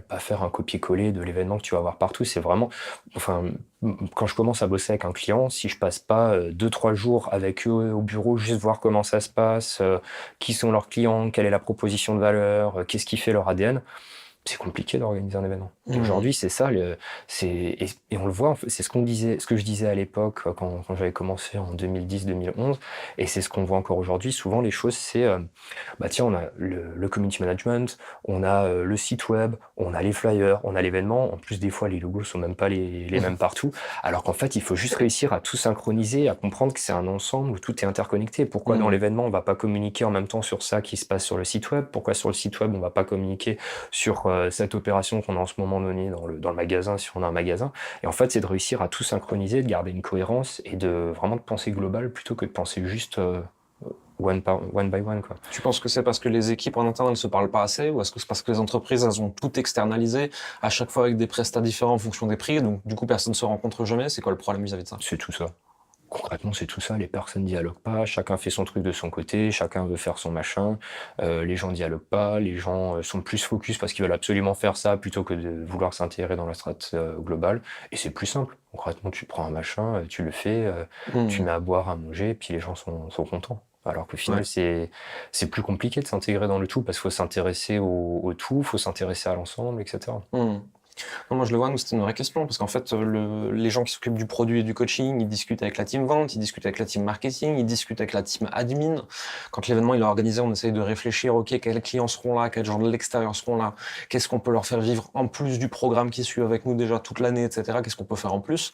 pas faire un copier-coller de l'événement que tu vas voir partout. C'est vraiment, enfin, quand je commence à bosser avec un client, si je passe pas 2-3 jours avec eux au bureau, juste voir comment ça se passe, qui sont leurs clients, quelle est la proposition de valeur, qu'est-ce qui fait leur ADN, c'est compliqué d'organiser un événement. Et Mmh. aujourd'hui, c'est ça, et on le voit, en fait, c'est ce que je disais à l'époque, quand j'avais commencé en 2010-2011, et c'est ce qu'on voit encore aujourd'hui. Souvent, les choses, c'est, bah tiens, on a le community management, on a le site web, on a les flyers, on a l'événement. En plus, des fois, les logos sont même pas les mêmes partout. Alors qu'en fait, il faut juste réussir à tout synchroniser, à comprendre que c'est un ensemble où tout est interconnecté. Pourquoi dans Mmh. l'événement, on va pas communiquer en même temps sur ça qui se passe sur le site web? Pourquoi sur le site web, on va pas communiquer sur cette opération qu'on a en ce moment donnée dans le magasin, si on a un magasin? Et en fait, c'est de réussir à tout synchroniser, de garder une cohérence et vraiment de penser global plutôt que de penser juste one by one, quoi. Tu penses que c'est parce que les équipes en interne, elles se parlent pas assez, ou est-ce que c'est parce que les entreprises, elles ont tout externalisé, à chaque fois avec des prestats différents en fonction des prix, donc du coup personne se rencontre jamais? C'est quoi le problème vis-à-vis de ça? C'est tout ça. Concrètement, c'est tout ça. Les personnes dialoguent pas, chacun fait son truc de son côté, chacun veut faire son machin. Les gens dialoguent pas, les gens sont plus focus parce qu'ils veulent absolument faire ça plutôt que de vouloir s'intégrer dans la strate globale. Et c'est plus simple. Concrètement, tu prends un machin, tu le fais, tu Mmh. mets à boire, à manger, et puis les gens sont contents. Alors qu'au final, Ouais. c'est plus compliqué de s'intégrer dans le tout parce qu'il faut s'intéresser au tout, il faut s'intéresser à l'ensemble, etc. Mmh. Non, moi je le vois, nous c'était une vraie question, parce qu'en fait, les gens qui s'occupent du produit et du coaching, ils discutent avec la team vente, ils discutent avec la team marketing, ils discutent avec la team admin. Quand l'événement il est organisé, on essaye de réfléchir, ok, quels clients seront là, quels gens de l'extérieur seront là, qu'est-ce qu'on peut leur faire vivre en plus du programme qui suit avec nous déjà toute l'année, etc. Qu'est-ce qu'on peut faire en plus?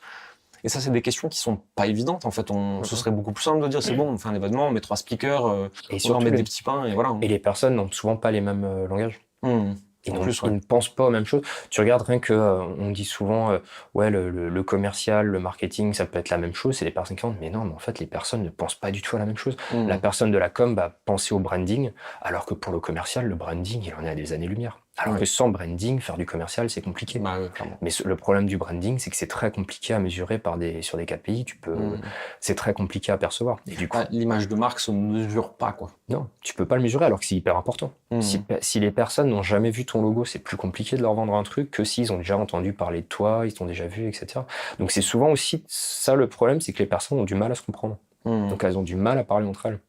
Et ça, c'est des questions qui sont pas évidentes. En fait, ce Mhm. serait beaucoup plus simple de dire, c'est bon, on fait un événement, on met 3 speakers, Et on leur surtout, met des petits pains et voilà, hein. et les personnes n'ont souvent pas les mêmes langages. Mmh. Ils En n'ont plus, ouais. ils ne pensent pas aux mêmes choses. Tu regardes rien que, on dit souvent, ouais, le commercial, le marketing, ça peut être la même chose. C'est des personnes qui rentrent, mais non, mais en fait, les personnes ne pensent pas du tout à la même chose. La Mmh. personne de la com va penser au branding, alors que pour le commercial, le branding, il en est à des années-lumière. Alors que Ouais. sans branding, faire du commercial, c'est compliqué. Bah, ouais, clairement. Mais le problème du branding, c'est que c'est très compliqué à mesurer sur des KPI. Mmh. C'est très compliqué à percevoir. Et du coup, Bah, l'image de marque se mesure pas, quoi. non, tu peux pas le mesurer alors que c'est hyper important. Mmh. Si les personnes n'ont jamais vu ton logo, c'est plus compliqué de leur vendre un truc que s'ils ont déjà entendu parler de toi, ils t'ont déjà vu, etc. Donc c'est souvent aussi ça le problème, c'est que les personnes ont du mal à se comprendre. Mmh. Donc elles ont du mal à parler entre elles.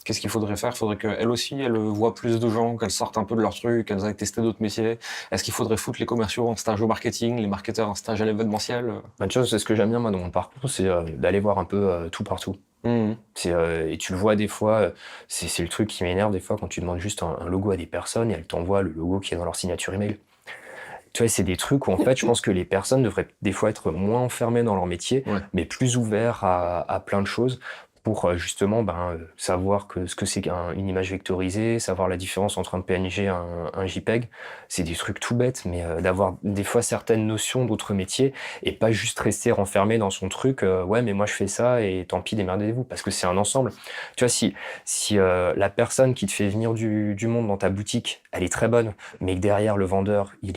Qu'est-ce qu'il faudrait faire? Faudrait qu'elles aussi, elles voient plus de gens, qu'elles sortent un peu de leur truc, qu'elles aillent tester d'autres métiers. Est-ce qu'il faudrait foutre les commerciaux en stage au marketing, les marketeurs en stage à l'événementiel? Une chose, c'est ce que j'aime bien moi dans mon parcours, c'est d'aller voir un peu tout partout. Mmh. Et tu le vois des fois, c'est le truc qui m'énerve des fois quand tu demandes juste un logo à des personnes et elles t'envoient le logo qui est dans leur signature email. Tu vois, c'est des trucs où en fait, je pense que les personnes devraient des fois être moins enfermées dans leur métier, Ouais. mais plus ouverts à plein de choses pour justement savoir ce que c'est une image vectorisée, savoir la différence entre un PNG et un JPEG. C'est des trucs tout bêtes, mais d'avoir des fois certaines notions d'autres métiers et pas juste rester renfermé dans son truc. Ouais, mais moi je fais ça et tant pis, démerdez-vous, parce que c'est un ensemble. Tu vois, si la personne qui te fait venir du monde dans ta boutique, elle est très bonne, mais que derrière le vendeur, il est